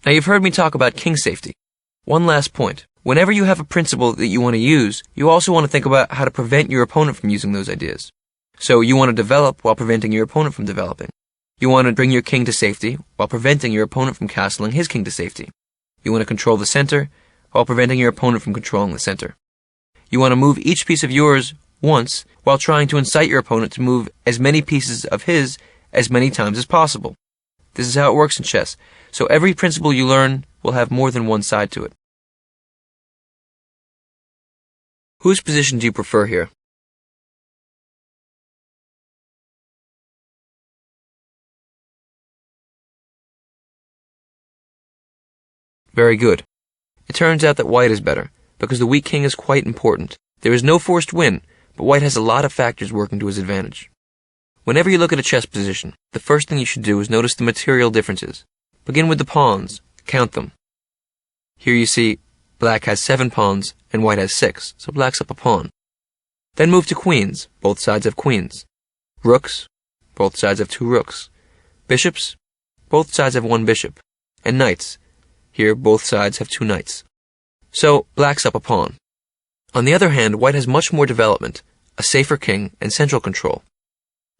Now you've heard me talk about king safety. One last point. Whenever you have a principle that you want to use, you also want to think about how to prevent your opponent from using those ideas. So you want to develop while preventing your opponent from developing. You want to bring your king to safety while preventing your opponent from castling his king to safety. You want to control the center while preventing your opponent from controlling the center. You want to move each piece of yours once while trying to incite your opponent to move as many pieces of his as many times as possible. This is how it works in chess. So every principle you learn will have more than one side to it. Whose position do you prefer here? Very good. It turns out that white is better, because the weak king is quite important. There is no forced win, but white has a lot of factors working to his advantage. Whenever you look at a chess position, the first thing you should do is notice the material differences. Begin with the pawns. Count them. Here you see black has 7 pawns and white has 6, so black's up a pawn. Then move to queens. Both sides have queens. Rooks. Both sides have 2 rooks. Bishops. Both sides have 1 bishop. And knights. Here both sides have 2 knights. So black's up a pawn. On the other hand, white has much more development, a safer king, and central control.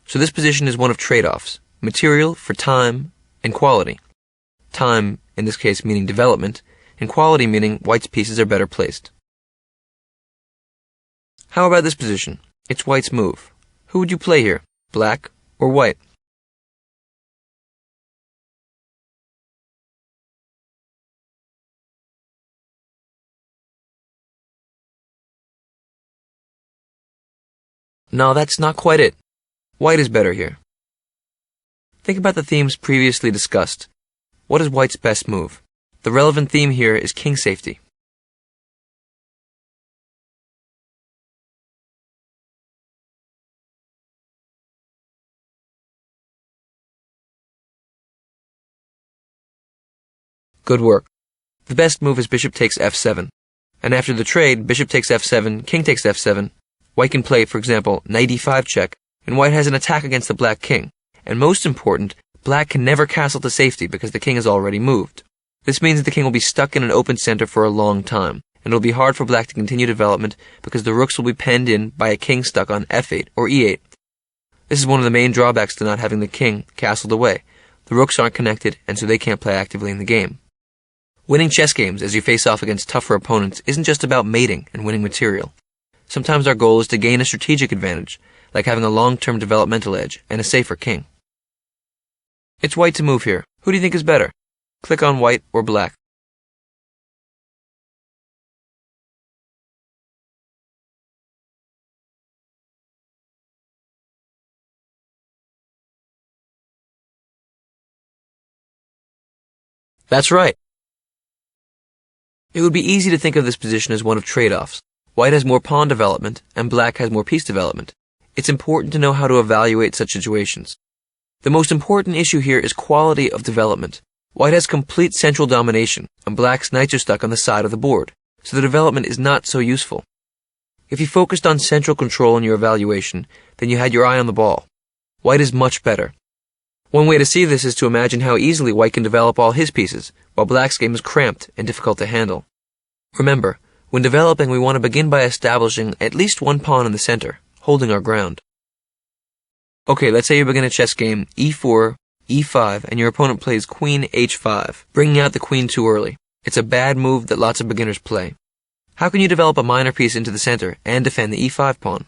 So this position is one of trade-offs, material for time and quality. Time, in this case, meaning development, and quality meaning white's pieces are better placed. How about this position? It's white's move. Who would you play here, black or white? No, that's not quite it. White is better here. Think about the themes previously discussed. What is white's best move? The relevant theme here is king safety. Good work. The best move is bishop takes f7. And after the trade, bishop takes f7, king takes f7. White can play, for example, knight e5 check, and white has an attack against the black king. And most important, black can never castle to safety because the king is already moved. This means that the king will be stuck in an open center for a long time, and it will be hard for black to continue development because the rooks will be penned in by a king stuck on f8 or e8. This is one of the main drawbacks to not having the king castled away. The rooks aren't connected, and so they can't play actively in the game. Winning chess games as you face off against tougher opponents isn't just about mating and winning material. Sometimes our goal is to gain a strategic advantage, like having a long-term developmental edge and a safer king. It's white to move here. Who do you think is better? Click on white or black. That's right. It would be easy to think of this position as one of trade-offs. White has more pawn development, and black has more piece development. It's important to know how to evaluate such situations. The most important issue here is quality of development. White has complete central domination, and black's knights are stuck on the side of the board, so the development is not so useful. If you focused on central control in your evaluation, then you had your eye on the ball. White is much better. One way to see this is to imagine how easily white can develop all his pieces, while black's game is cramped and difficult to handle. Remember, when developing, we want to begin by establishing at least one pawn in the center, holding our ground. Okay, let's say you begin a chess game e4, e5, and your opponent plays queen h5, bringing out the queen too early. It's a bad move that lots of beginners play. How can you develop a minor piece into the center and defend the e5 pawn?